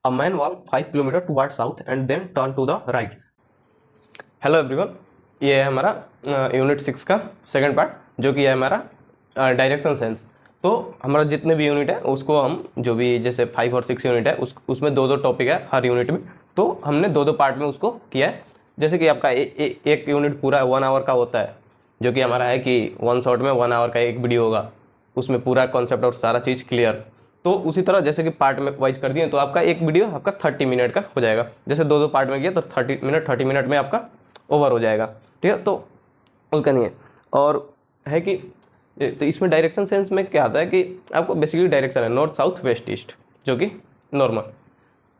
A man walked 5 kilometre toward south and then turn to the right. Hello everyone, ये है हमारा unit 6 का second part, जो कि है हमारा डायरेक्शन सेंस। तो हमारा जितने भी यूनिट है उसको हम जो भी जैसे 5 और 6 यूनिट है उसमें दो दो टॉपिक है हर यूनिट में, तो हमने दो दो पार्ट में उसको किया है। जैसे कि आपका एक यूनिट पूरा 1 आवर का होता है, जो कि हमारा है कि वन शॉट में 1 आवर का एक वीडियो होगा, उसमें पूरा कॉन्सेप्ट और सारा चीज़ क्लियर। तो उसी तरह जैसे कि पार्ट में वाइज कर दिए तो आपका एक वीडियो आपका 30 मिनट का हो जाएगा। जैसे दो दो पार्ट में किया तो 30 मिनट में आपका ओवर हो जाएगा। ठीक है, तो उसका नहीं है। और है कि तो इसमें डायरेक्शन सेंस में क्या आता है कि आपको बेसिकली डायरेक्शन है नॉर्थ साउथ वेस्ट ईस्ट, जो कि नॉर्मल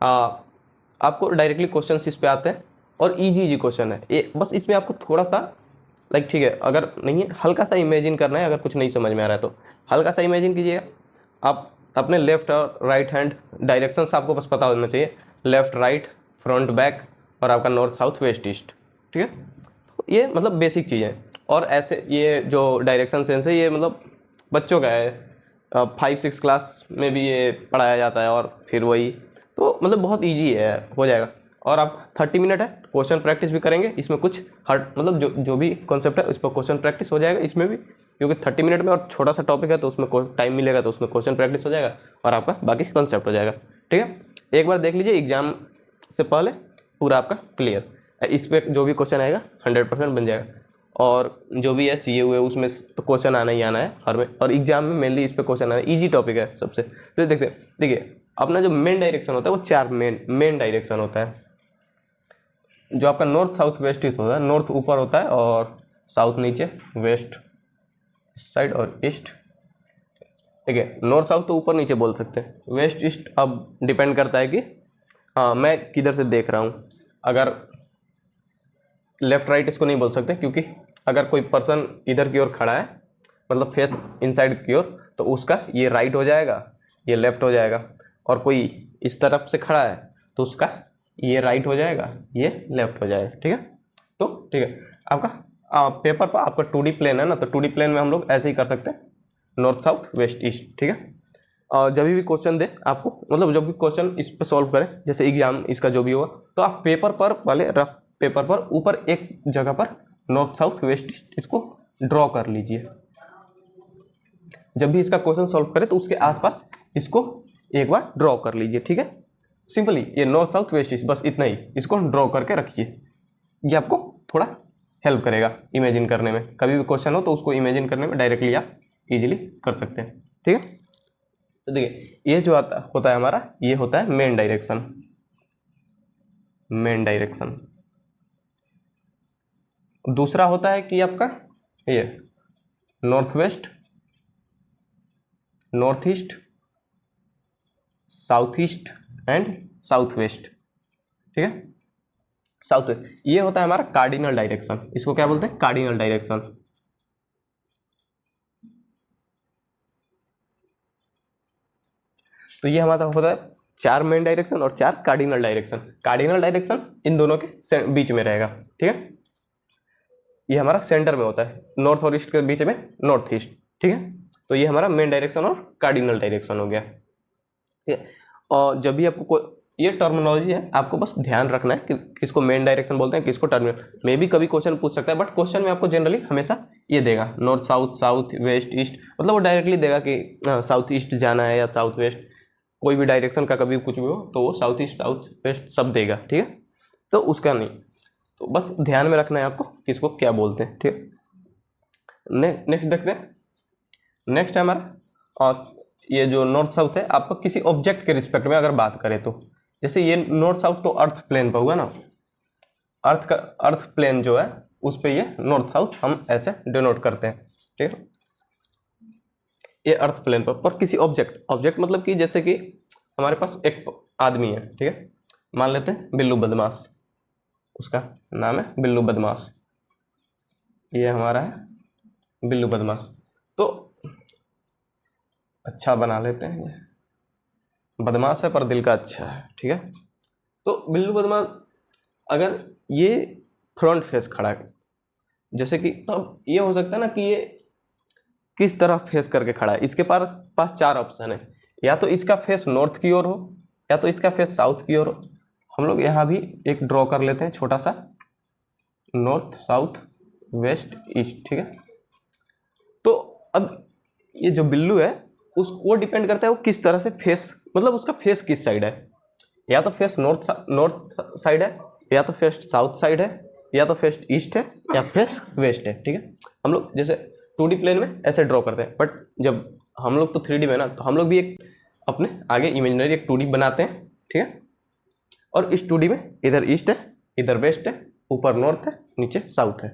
आपको डायरेक्टली क्वेश्चन इस पे आते हैं और इजी क्वेश्चन है ये। बस इसमें आपको थोड़ा सा लाइक ठीक है, अगर नहीं है हल्का सा इमेजिन करना है, अगर कुछ नहीं समझ में आ रहा है तो हल्का सा इमेजिन कीजिएगा। आप अपने लेफ्ट और राइट हैंड डायरेक्शन आपको बस पता होना चाहिए, लेफ्ट राइट फ्रंट बैक और आपका नॉर्थ साउथ वेस्ट ईस्ट। ठीक है, तो ये मतलब बेसिक चीज़ है। और ऐसे ये जो डायरेक्शन सेंस है ये मतलब बच्चों का है, 5-6 क्लास में भी ये पढ़ाया जाता है और फिर वही तो मतलब बहुत इजी है, हो जाएगा। और आप 30 मिनट है क्वेश्चन प्रैक्टिस भी करेंगे इसमें, कुछ हर मतलब जो भी कॉन्सेप्ट है उस पर क्वेश्चन प्रैक्टिस हो जाएगा इसमें भी, क्योंकि 30 मिनट में और छोटा सा टॉपिक है तो उसमें टाइम मिलेगा तो उसमें क्वेश्चन प्रैक्टिस हो जाएगा और आपका बाकी कॉन्सेप्ट हो जाएगा। ठीक है, एक बार देख लीजिए एग्जाम से पहले पूरा आपका क्लियर। इस पर जो भी क्वेश्चन आएगा 100% बन जाएगा। और जो भी है सी ए हुए उसमें तो क्वेश्चन आना ही आना है हर में, और एग्जाम में मेनली इस पर क्वेश्चन आना है। ईजी टॉपिक है सबसे। तो देखिए अपना जो मेन डायरेक्शन होता है वो 4 मेन डायरेक्शन होता है। जो आपका नॉर्थ साउथ वेस्ट ईस्ट होता है, नॉर्थ ऊपर होता है और साउथ नीचे, वेस्ट साइड और ईस्ट। ठीक है, नॉर्थ साउथ तो ऊपर नीचे बोल सकते हैं, वेस्ट ईस्ट अब डिपेंड करता है कि हाँ मैं किधर से देख रहा हूँ। अगर लेफ्ट राइट इसको नहीं बोल सकते, क्योंकि अगर कोई पर्सन इधर की ओर खड़ा है मतलब फेस इनसाइड की ओर, तो उसका ये राइट हो जाएगा, ये लेफ्ट हो जाएगा। और कोई इस तरफ से खड़ा है तो उसका ये राइट हो जाएगा, ये लेफ्ट हो जाएगा। ठीक है, तो ठीक है आपका पेपर पर आपका 2D प्लेन है ना, तो 2D प्लेन में हम लोग ऐसे ही कर सकते हैं, नॉर्थ साउथ वेस्ट ईस्ट। ठीक है, और जब भी क्वेश्चन दे आपको, मतलब जब भी क्वेश्चन इस पर सॉल्व करें, जैसे एग्जाम इसका जो भी होगा, तो आप पेपर पर पहले रफ पेपर पर ऊपर एक जगह पर नॉर्थ साउथ वेस्ट ईस्ट इसको ड्रॉ कर लीजिए। जब भी इसका क्वेश्चन सॉल्व करें तो उसके आसपास इसको एक बार ड्रॉ कर लीजिए। ठीक है, सिंपली ये नॉर्थ साउथ वेस्ट ईस्ट बस इतना ही, इसको ड्रॉ करके रखिए। ये आपको थोड़ा हेल्प करेगा इमेजिन करने में, कभी भी क्वेश्चन हो तो उसको इमेजिन करने में डायरेक्टली आप इजीली कर सकते हैं। ठीक है, तो देखिए ये जो होता है हमारा, ये होता है मेन डायरेक्शन। मेन डायरेक्शन दूसरा होता है कि आपका ये north west, north east, south east and south west. ठीक है, साउथ वेस्ट ये होता है हमारा कार्डिनल डायरेक्शन। इसको क्या बोलते हैं? Cardinal direction. तो ये हमारा होता है 4 मेन डायरेक्शन और 4 cardinal direction. Cardinal direction in दोनों के बीच में रहेगा। ठीक है, ये हमारा सेंटर में होता है, नॉर्थ और ईस्ट के बीच में नॉर्थ ईस्ट। ठीक है, तो ये हमारा मेन डायरेक्शन और कार्डिनल डायरेक्शन हो गया। ठीक है, और जब भी आपको ये टर्मिनोलॉजी है, आपको बस ध्यान रखना है कि किसको मेन डायरेक्शन बोलते हैं, किसको टर्मिनल। मे भी कभी क्वेश्चन पूछ सकता है, बट क्वेश्चन में आपको जनरली हमेशा ये देगा north south, south west east, मतलब वो डायरेक्टली देगा कि साउथ ईस्ट जाना है या साउथ वेस्ट, कोई भी डायरेक्शन का कभी कुछ भी हो तो वो साउथ ईस्ट साउथ वेस्ट सब देगा। ठीक है, तो उसका नहीं, तो बस ध्यान में रखना है आपको किसको क्या बोलते हैं। ठीक है, नेक्स्ट देखते हैं। नेक्स्ट है हमारा ये जो नॉर्थ साउथ है, आपको किसी ऑब्जेक्ट के रिस्पेक्ट में अगर बात करें तो, जैसे ये नॉर्थ साउथ तो अर्थ प्लेन पर हुआ ना, अर्थ प्लेन जो है उस पे ये नॉर्थ साउथ हम ऐसे डिनोट करते हैं। ठीक है, ये अर्थ प्लेन पर किसी ऑब्जेक्ट मतलब कि जैसे कि हमारे पास एक आदमी है। ठीक है, मान लेते हैं बिल्लू बदमाश, उसका नाम है बिल्लू बदमाश, ये हमारा है बिल्लू बदमाश। तो अच्छा बना लेते हैं, बदमाश है पर दिल का अच्छा है। ठीक है, तो बिल्लू बदमाश अगर ये फ्रंट फेस खड़ा है, जैसे कि तो अब ये हो सकता है ना कि ये किस तरह फेस करके खड़ा है। इसके पास 4 ऑप्शन है, या तो इसका फेस नॉर्थ की ओर हो, या तो इसका फेस साउथ की ओर, हम लोग यहाँ भी एक ड्रॉ कर लेते हैं छोटा सा, नॉर्थ साउथ वेस्ट ईस्ट, ठीक है। तो अब ये जो बिल्लू है वो डिपेंड करता है वो किस तरह से फेस, मतलब उसका फेस किस साइड है, या तो फेस नॉर्थ साइड है, या तो फेस साउथ साइड है, या तो फेस ईस्ट है, या फेस वेस्ट है, ठीक है। हम लोग जैसे 2D प्लेन में ऐसे ड्रॉ करते हैं, बट जब हम लोग तो 3D में ना, तो हम लोग भी एक अपने आगे इमेजिनरी एक 2D बनाते हैं, ठीक है। और इस 2D में इधर ईस्ट है, इधर वेस्ट है, ऊपर नॉर्थ है, नीचे साउथ है।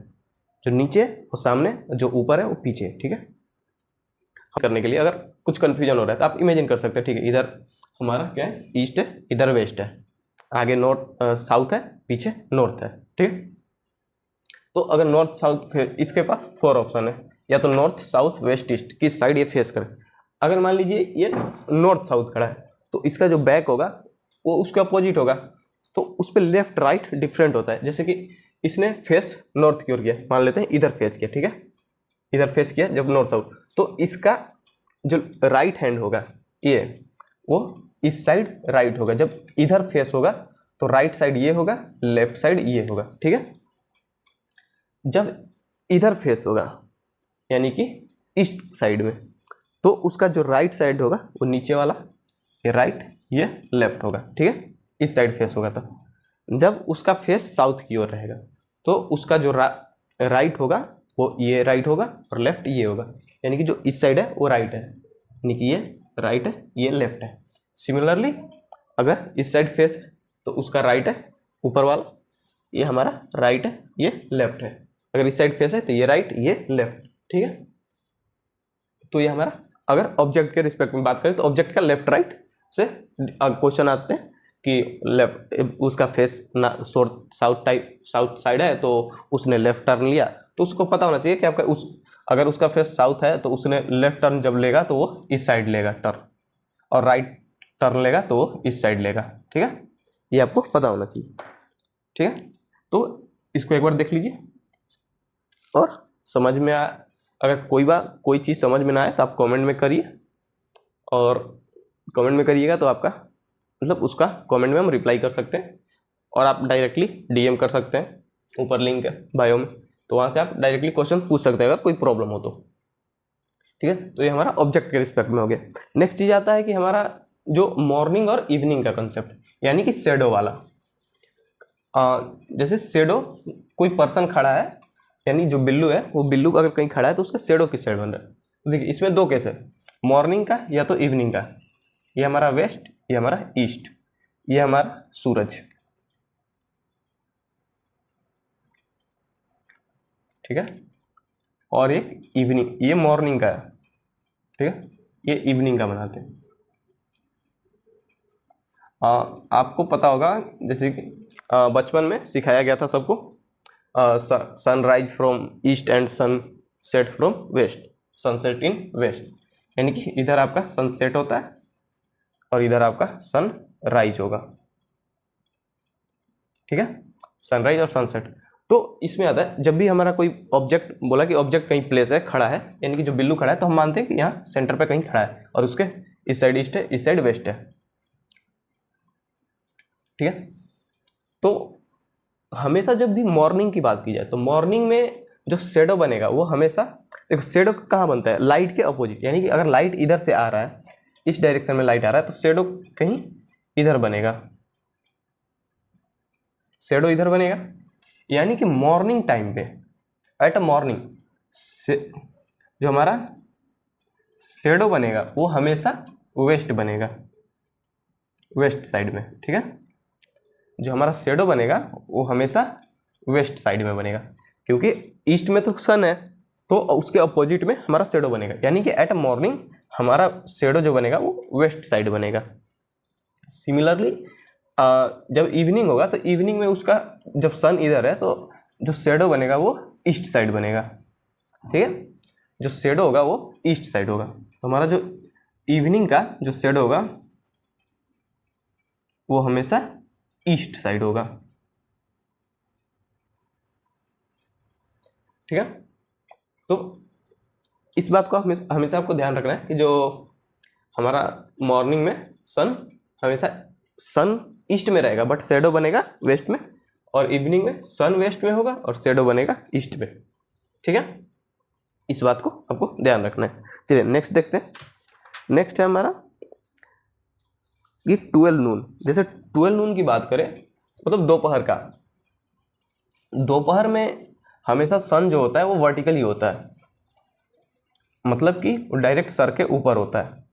जो नीचे है वो सामने, जो ऊपर है वो पीछे है, ठीक है। करने के लिए अगर कुछ कंफ्यूजन हो रहा है तो आप इमेजिन कर सकते हैं, ठीक है। इधर हमारा क्या है, ईस्ट है, इधर वेस्ट है, आगे नॉर्थ साउथ है, पीछे नॉर्थ है, ठीक है। तो अगर नॉर्थ साउथ, इसके पास 4 ऑप्शन है, या तो नॉर्थ साउथ वेस्ट ईस्ट किस साइड ये फेस करे। अगर मान लीजिए ये नॉर्थ साउथ खड़ा है, तो इसका जो बैक होगा वो उसके अपोजिट होगा, तो उस पर लेफ्ट राइट डिफरेंट होता है। जैसे कि इसने फेस नॉर्थ की ओर किया, मान लेते हैं इधर फेस किया, ठीक है, इधर फेस किया जब नॉर्थ साउथ, तो इसका जो राइट हैंड होगा ये, वो इस साइड राइट होगा। जब इधर फेस होगा तो राइट साइड ये होगा, लेफ्ट साइड ये होगा, ठीक है। जब इधर फेस होगा यानी कि ईस्ट साइड में, तो उसका जो राइट साइड होगा वो नीचे वाला, ये राइट ये लेफ्ट होगा, ठीक है, इस साइड फेस होगा। तो जब उसका फेस साउथ की ओर रहेगा तो उसका जो राइट होगा वो ये राइट होगा और लेफ्ट ये होगा, यानी कि जो इस साइड है वो राइट है, यानी कि ये राइट है, ये लेफ्ट है। सिमिलरली अगर इस साइड फेस है तो उसका राइट है ऊपर वाला, ये हमारा राइट है, ये लेफ्ट है। अगर इस साइड फेस है तो ये राइट, ये लेफ्ट, ठीक है। तो ये हमारा, अगर ऑब्जेक्ट के रिस्पेक्ट में बात करें तो ऑब्जेक्ट का लेफ्ट राइट से क्वेश्चन आते हैं कि लेफ्ट उसका फेस ना साउथ टाइप साउथ साइड है तो उसने लेफ्ट टर्न लिया, तो उसको पता होना चाहिए कि आपका अगर उसका फेस साउथ है तो उसने लेफ्ट टर्न जब लेगा तो वो इस साइड लेगा टर्न, और राइट टर्न लेगा तो वो इस साइड लेगा, ठीक है। ये आपको पता होना चाहिए, ठीक है। तो इसको एक बार देख लीजिए और समझ में अगर कोई चीज़ समझ में ना आए तो आप कमेंट में करिए, और कमेंट में करिएगा तो आपका मतलब उसका कमेंट में हम रिप्लाई कर सकते हैं, और आप डायरेक्टली डीएम कर सकते हैं, ऊपर लिंक है बायो में, तो वहाँ से आप डायरेक्टली क्वेश्चन पूछ सकते हैं अगर कोई प्रॉब्लम हो तो, ठीक है। तो ये हमारा ऑब्जेक्ट के रिस्पेक्ट में हो गया। नेक्स्ट चीज़ आता है कि हमारा जो मॉर्निंग और इवनिंग का कंसेप्ट, यानी कि शेडो वाला। जैसे शेडो, कोई पर्सन खड़ा है, यानी जो बिल्लू है वो बिल्लू अगर कहीं खड़ा है तो उसका शेडो किस साइड बन रहा है। देखिए इसमें 2 केस है, मॉर्निंग का या तो इवनिंग का। ये हमारा वेस्ट, ये हमारा ईस्ट, ये हमारा सूरज, ठीक है। और ये इवनिंग, ये मॉर्निंग का है, ठीक है, ये इवनिंग का बनाते हैं। आपको पता होगा जैसे कि बचपन में सिखाया गया था सबको, sunrise from east and sun set from west, sunset in west, यानी कि इधर आपका सनसेट होता है और इधर आपका सन राइज होगा, ठीक है, सनराइज और सनसेट। तो इसमें आता है जब भी हमारा कोई ऑब्जेक्ट, बोला कि ऑब्जेक्ट कहीं प्लेस है, खड़ा है, यानी कि जो बिल्लू खड़ा है, तो हम मानते हैं कि यहाँ सेंटर पे कहीं खड़ा है और उसके इस साइड ईस्ट है, इस साइड वेस्ट है, ठीक है। तो हमेशा जब भी मॉर्निंग की बात की जाए तो मॉर्निंग में जो शेडो बनेगा वो हमेशा, देखो शेडो कहाँ बनता है, लाइट के अपोजिट, यानी कि अगर लाइट इधर से आ रहा है, इस डायरेक्शन में लाइट आ रहा है, तो शेडो कहीं इधर बनेगा, शेडो इधर बनेगा। यानी कि मॉर्निंग टाइम पे, एट अ मॉर्निंग जो हमारा शेडो बनेगा वो हमेशा वेस्ट बनेगा, वेस्ट साइड में, ठीक है। जो हमारा शेडो बनेगा वो हमेशा वेस्ट साइड में बनेगा, क्योंकि ईस्ट में तो सन है, तो उसके अपोजिट में हमारा शेडो बनेगा, यानी कि एट अ मॉर्निंग हमारा शेडो जो बनेगा वो वेस्ट साइड बनेगा। सिमिलरली जब इवनिंग होगा तो इवनिंग में उसका, जब सन इधर है तो जो शेडो बनेगा वो ईस्ट साइड बनेगा, ठीक है। जो शेडो होगा वो ईस्ट साइड होगा, तो हमारा जो इवनिंग का जो शेडो होगा वो हमेशा ईस्ट साइड होगा, ठीक है। तो इस बात को हमेशा आपको ध्यान रखना है कि जो हमारा मॉर्निंग में सन हमेशा सन ईस्ट में रहेगा बट शेडो बनेगा वेस्ट में, और इवनिंग में सन वेस्ट में होगा और शेडो बनेगा ईस्ट में। ठीक है, इस बात को आपको ध्यान रखना है। चलिए नेक्स्ट देखते हैं। नेक्स्ट है हमारा ये 12 नून। जैसे 12 नून की बात करें मतलब दोपहर का, दोपहर में हमेशा सन जो होता है वो वर्टिकली होता है, मतलब कि डायरेक्ट सर के ऊपर होता है।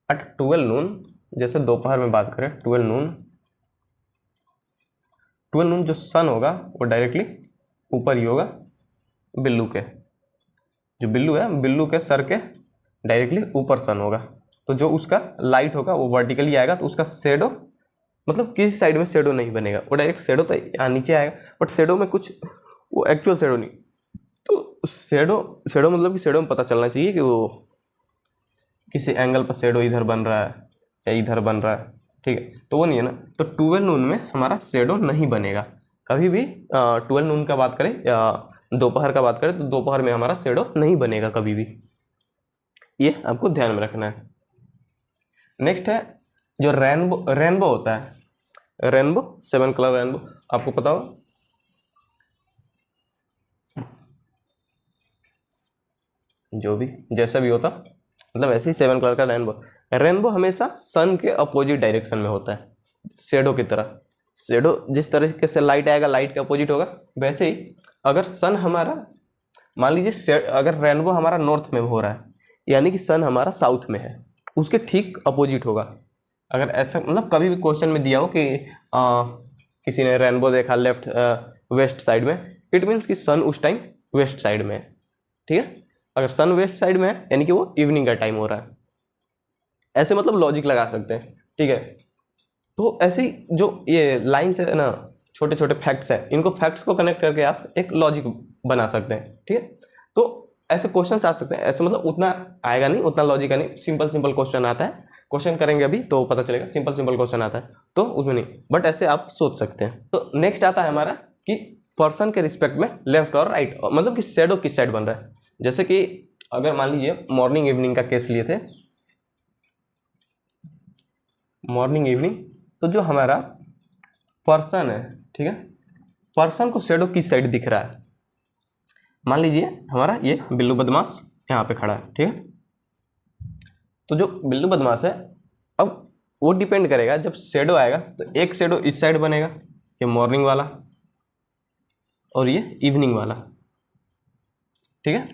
एट 12 नून, जैसे दोपहर में बात करें 12 नून जो सन होगा वो डायरेक्टली ऊपर ही होगा बिल्लू के। जो बिल्लू है, बिल्लू के सर के डायरेक्टली ऊपर सन होगा, तो जो उसका लाइट होगा वो वर्टिकली आएगा, तो उसका शेडो मतलब किसी साइड में शेडो नहीं बनेगा, वो डायरेक्ट शेडो तो यहाँ नीचे आएगा, बट शेडो में कुछ वो एक्चुअल शेडो नहीं। तो शेडो मतलब कि शेडो में पता चलना चाहिए कि वो किसी एंगल पर शेडो इधर बन रहा है या इधर बन रहा है। ठीक है, तो वो नहीं है ना। तो 12 नून में हमारा शेडो नहीं बनेगा कभी भी। 12 नून का बात करें या दोपहर का बात करें तो दोपहर में हमारा शेडो नहीं बनेगा कभी भी, ये आपको ध्यान में रखना है। नेक्स्ट है जो रेनबो होता है, रेनबो 7 कलर रेनबो, आपको पता होगा। जो भी जैसा भी होता मतलब ऐसे ही 7 कलर का रेनबो हमेशा सन के अपोजिट डायरेक्शन में होता है, शेडो की तरह। शेडो जिस तरीके से लाइट आएगा लाइट के अपोजिट होगा, वैसे ही अगर सन हमारा मान लीजिए अगर रेनबो हमारा नॉर्थ में हो रहा है यानी कि सन हमारा साउथ में है, उसके ठीक अपोजिट होगा। अगर ऐसा मतलब कभी भी क्वेश्चन में दिया हो कि किसी ने रेनबो देखा लेफ्ट वेस्ट साइड में, इट मीन्स कि सन उस टाइम वेस्ट साइड में है। ठीक है, अगर सन वेस्ट साइड में है यानी कि वो इवनिंग का टाइम हो रहा है। ऐसे मतलब लॉजिक लगा सकते हैं। ठीक है, तो ऐसे ही जो ये लाइन्स है ना, छोटे छोटे फैक्ट्स हैं, इनको फैक्ट्स को कनेक्ट करके आप एक लॉजिक बना सकते हैं। ठीक है, तो ऐसे क्वेश्चन आ सकते हैं। ऐसे मतलब उतना आएगा नहीं, उतना लॉजिक का नहीं, सिंपल क्वेश्चन आता है। क्वेश्चन करेंगे अभी तो पता चलेगा, सिंपल क्वेश्चन आता है तो उसमें नहीं, बट ऐसे आप सोच सकते हैं। तो नेक्स्ट आता है हमारा कि पर्सन के रिस्पेक्ट में लेफ्ट और राइट, मतलब कि शेडो किस साइड बन रहा है। जैसे कि अगर मान लीजिए मॉर्निंग इवनिंग का केस लिए थे, मॉर्निंग इवनिंग, तो जो हमारा पर्सन है, ठीक है, पर्सन को शेडो किस साइड दिख रहा है। मान लीजिए हमारा ये बिल्लू बदमाश यहाँ पे खड़ा है। ठीक है, तो जो बिल्लू बदमाश है, अब वो डिपेंड करेगा जब शेडो आएगा तो एक शेडो इस साइड बनेगा, ये मॉर्निंग वाला और ये इवनिंग वाला। ठीक है,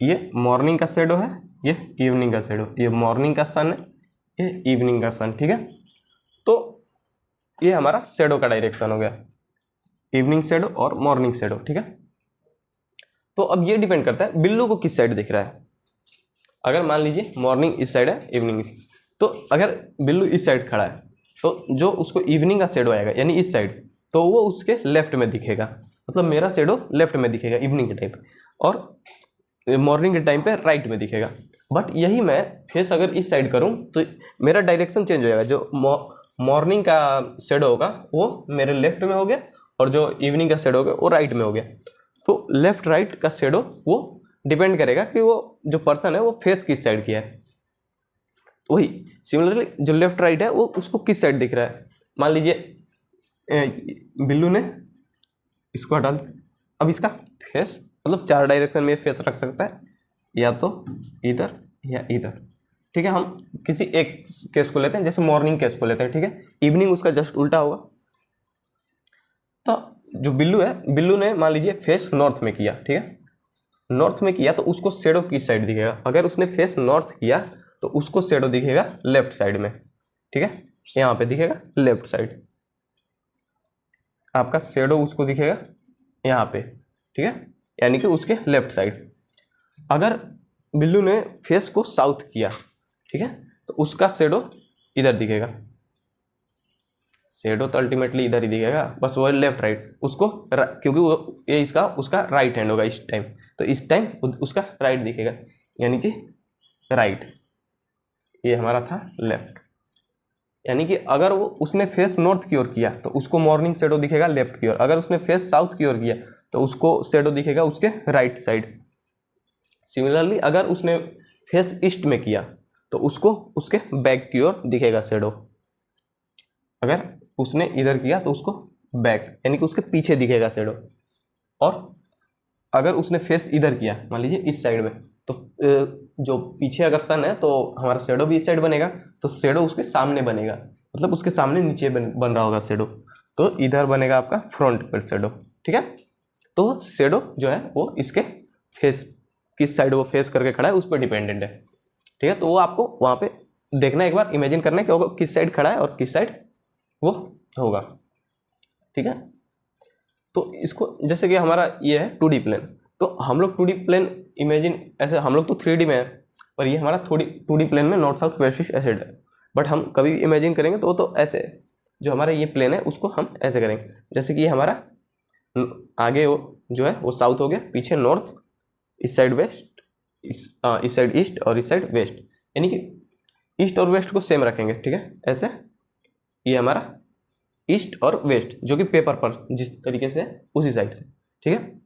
ये मॉर्निंग का शेडो है, ये इवनिंग का शेडो, ये मॉर्निंग का सन है, ये इवनिंग का सन। ठीक है, तो ये हमारा शेडो का डायरेक्शन हो गया, इवनिंग शेडो और मॉर्निंग शेडो। ठीक है, तो अब ये डिपेंड करता है बिल्लू को किस साइड दिख रहा है। अगर मान लीजिए मॉर्निंग इस साइड है, इवनिंग इस, तो अगर बिल्लू इस साइड खड़ा है तो जो उसको इवनिंग का शेडो आएगा यानी इस साइड, तो वो उसके लेफ्ट में दिखेगा, मतलब मेरा शेडो लेफ्ट में दिखेगा इवनिंग के टाइम पे, और मॉर्निंग के टाइम पे राइट में दिखेगा। बट यही मैं फेस अगर इस साइड करूं तो मेरा डायरेक्शन चेंज हो जाएगा, जो मॉर्निंग का शेडो होगा वो मेरे लेफ्ट में हो गया और जो इवनिंग का शेडो होगा वो राइट में हो गया। तो लेफ्ट राइट का शेडो वो डिपेंड करेगा कि वो जो पर्सन है वो फेस किस साइड किया है। वही सिमिलरली जो लेफ्ट राइट है वो उसको किस साइड दिख रहा है। मान लीजिए बिल्लू ने इसको हटा दिया, अब इसका फेस मतलब 4 डायरेक्शन में फेस रख सकता है, या तो इधर या इधर। ठीक है, हम किसी एक केस को लेते हैं, जैसे मॉर्निंग केस को लेते हैं। ठीक है, इवनिंग उसका जस्ट उल्टा होगा। तो जो बिल्लू है, बिल्लू ने मान लीजिए फेस नॉर्थ में किया। ठीक है, नॉर्थ में किया तो उसको शेडो किस साइड दिखेगा। अगर उसने फेस नॉर्थ किया तो उसको शेडो दिखेगा लेफ्ट साइड में। ठीक है, यहाँ पे दिखेगा लेफ्ट साइड, आपका शेडो उसको दिखेगा यहाँ पे। ठीक है, यानी कि उसके लेफ्ट साइड। अगर बिल्लू ने फेस को साउथ किया, ठीक है, तो उसका शेडो इधर दिखेगा। शेडो तो अल्टीमेटली इधर ही दिखेगा, बस वो लेफ्ट राइट उसको, क्योंकि वो ये इसका उसका राइट हैंड होगा इस टाइम, तो इस टाइम उसका राइट दिखेगा, यानी कि राइट। ये हमारा था लेफ्ट। यानी कि अगर वो उसने फेस नॉर्थ की ओर किया तो उसको मॉर्निंग शेडो दिखेगा लेफ्ट की ओर। अगर उसने फेस साउथ की ओर किया तो उसको शेडो दिखेगा उसके राइट साइड। सिमिलरली अगर उसने फेस ईस्ट में किया तो उसको उसके बैक की ओर दिखेगा शेडो। अगर उसने इधर किया तो उसको बैक यानी कि उसके पीछे दिखेगा शेडो। और अगर उसने फेस इधर किया, मान लीजिए इस साइड में, तो जो पीछे अगर सन है तो हमारा शेडो भी इस साइड बनेगा, तो शेडो उसके सामने बनेगा, मतलब उसके सामने नीचे बन रहा होगा शेडो, तो इधर बनेगा आपका फ्रंट पर शेडो। ठीक है, तो शेडो जो है वो इसके फेस, किस साइड वो फेस करके खड़ा है उस पर डिपेंडेंट है। ठीक है, तो वो आपको वहाँ पे देखना, एक बार इमेजिन करना है कि वो किस साइड खड़ा है और किस साइड वो होगा। ठीक है, तो इसको जैसे कि हमारा ये है 2D प्लेन, तो हम लोग 2D प्लेन इमेजिन ऐसे, हम लोग तो 3D में है, पर ये हमारा 2D प्लेन में नॉर्थ साउथ वेस्ट ईस्ट ऐसे है। बट हम कभी इमेजिन करेंगे तो वो तो ऐसे, जो हमारा ये प्लेन है उसको हम ऐसे करेंगे, जैसे कि ये हमारा आगे वो जो है वो साउथ हो गया, पीछे नॉर्थ, इस साइड वेस्ट, इस साइड ईस्ट और इस साइड वेस्ट, यानी कि ईस्ट और वेस्ट को सेम रखेंगे। ठीक है, ऐसे ये हमारा ईस्ट और वेस्ट जो कि पेपर पर जिस तरीके से है उसी साइड से। ठीक है,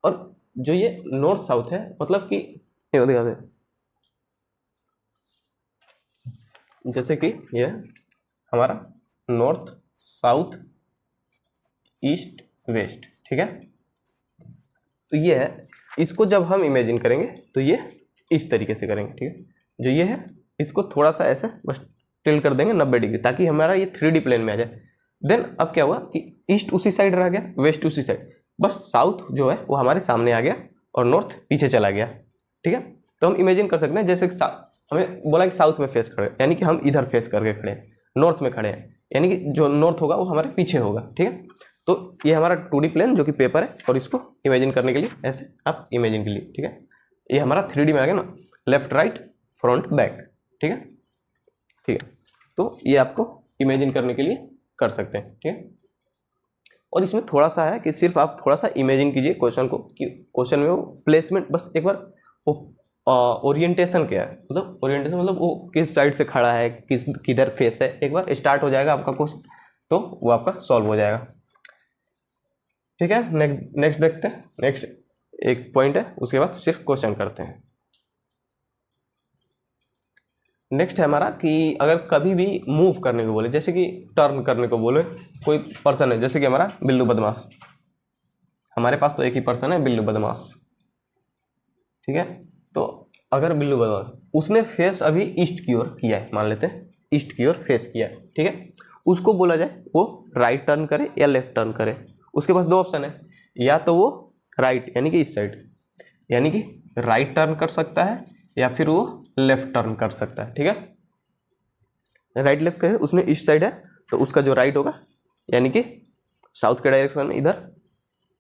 और जो ये नॉर्थ साउथ है, मतलब कि ये दिखाते हैं, जैसे कि ये हमारा नॉर्थ साउथ ईस्ट वेस्ट। ठीक है, तो ये है, इसको जब हम इमेजिन करेंगे तो ये इस तरीके से करेंगे। ठीक है, जो ये है इसको थोड़ा सा ऐसे बस टिल्ट कर देंगे 90 डिग्री, ताकि हमारा ये 3D प्लेन में आ जाए। देन अब क्या हुआ कि ईस्ट उसी साइड रह गया, वेस्ट उसी साइड, बस साउथ जो है वो हमारे सामने आ गया और नॉर्थ पीछे चला गया। ठीक है, तो हम इमेजिन कर सकते हैं जैसे हमें बोला कि साउथ में फेस खड़े, यानी कि हम इधर फेस करके खड़े हैं, नॉर्थ में खड़े हैं, यानी कि जो नॉर्थ होगा वो हमारे पीछे होगा। ठीक है, तो ये हमारा 2D प्लेन जो कि पेपर है, और इसको इमेजिन करने के लिए ऐसे आप इमेजिन के लिए। ठीक है, ये हमारा 3D में आ गया ना, लेफ्ट राइट फ्रंट बैक। ठीक है, ठीक है, तो ये आपको इमेजिन करने के लिए कर सकते हैं। ठीक है, और इसमें थोड़ा सा है कि सिर्फ आप थोड़ा सा इमेजिन कीजिए क्वेश्चन को, कि क्वेश्चन में वो प्लेसमेंट बस एक बार, वो ओरिएंटेशन क्या है, मतलब ओरिएंटेशन मतलब वो किस साइड से खड़ा है, किधर फेस है, एक बार स्टार्ट हो जाएगा आपका क्वेश्चन तो वो आपका सॉल्व हो जाएगा। ठीक है, नेक्स्ट देखते हैं। नेक्स्ट एक पॉइंट है, उसके बाद सिर्फ क्वेश्चन करते हैं। नेक्स्ट है हमारा कि अगर कभी भी मूव करने को बोले, जैसे कि टर्न करने को बोले, कोई पर्सन है जैसे कि हमारा बिल्लू बदमाश, हमारे पास तो एक ही पर्सन है बिल्लू बदमाश। ठीक है, तो अगर बिल्लू बदमाश उसने फेस अभी ईस्ट की ओर किया है, मान लेते हैं ईस्ट की ओर फेस किया है। ठीक है, उसको बोला जाए वो राइट टर्न करे या लेफ्ट टर्न करे। उसके पास दो ऑप्शन है, या तो वो राइट यानी कि इस साइड, यानी कि राइट टर्न कर सकता है, या फिर वो लेफ्ट टर्न कर सकता है। ठीक है, राइट लेफ्ट करे, उसने ईस्ट साइड है तो उसका जो राइट होगा यानी कि साउथ के डायरेक्शन में, इधर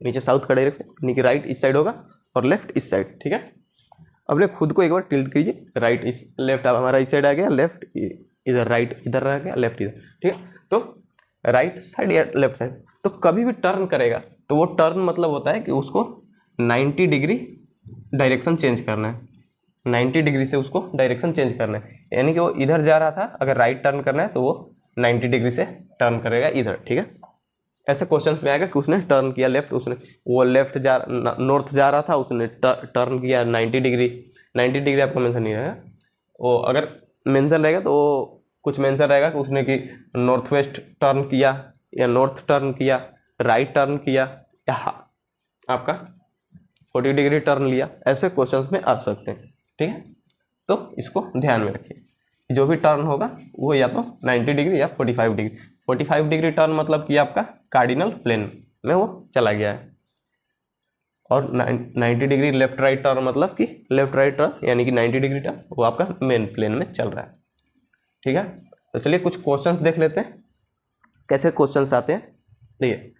नीचे साउथ का डायरेक्शन, यानी कि राइट इस साइड होगा और लेफ्ट इस साइड। ठीक है, अब खुद को एक बार टिल्ट कीजिए, राइट इस लेफ्ट, अब हमारा इस साइड आ गया, लेफ्ट इधर, राइट इधर रह गया, लेफ्ट इधर। ठीक है, तो राइट साइड या लेफ्ट साइड, तो कभी भी टर्न करेगा तो वो टर्न मतलब होता है कि उसको 90 डिग्री डायरेक्शन चेंज करना है, 90 डिग्री से उसको डायरेक्शन चेंज करना है, यानी कि वो इधर जा रहा था, अगर राइट टर्न करना है तो वो 90 डिग्री से टर्न करेगा इधर। ठीक है, ऐसे क्वेश्चन में आएगा कि उसने टर्न किया लेफ्ट, उसने वो लेफ्ट नॉर्थ जा रहा था, उसने टर्न किया 90 डिग्री। 90 डिग्री आपका मेंशन नहीं रहेगा, वो अगर मेंशन रहेगा तो वो कुछ मेंशन रहेगा कि उसने कि नॉर्थ वेस्ट टर्न किया, या नॉर्थ टर्न किया, राइट टर्न किया, या आपका 40 डिग्री टर्न लिया। ऐसे क्वेश्चंस में आ सकते हैं। ठीक है, तो इसको ध्यान में रखिए, जो भी टर्न होगा वो या तो 90 डिग्री या 45 डिग्री। 45 डिग्री टर्न मतलब कि आपका कार्डिनल प्लेन में वो चला गया है, और 90 डिग्री लेफ्ट राइट टर्न मतलब कि लेफ्ट राइट टर्न यानी कि 90 डिग्री टर्न वो आपका मेन प्लेन में चल रहा है। ठीक है, तो चलिए कुछ क्वेश्चंस देख लेते हैं कैसे क्वेश्चंस आते हैं। देखिए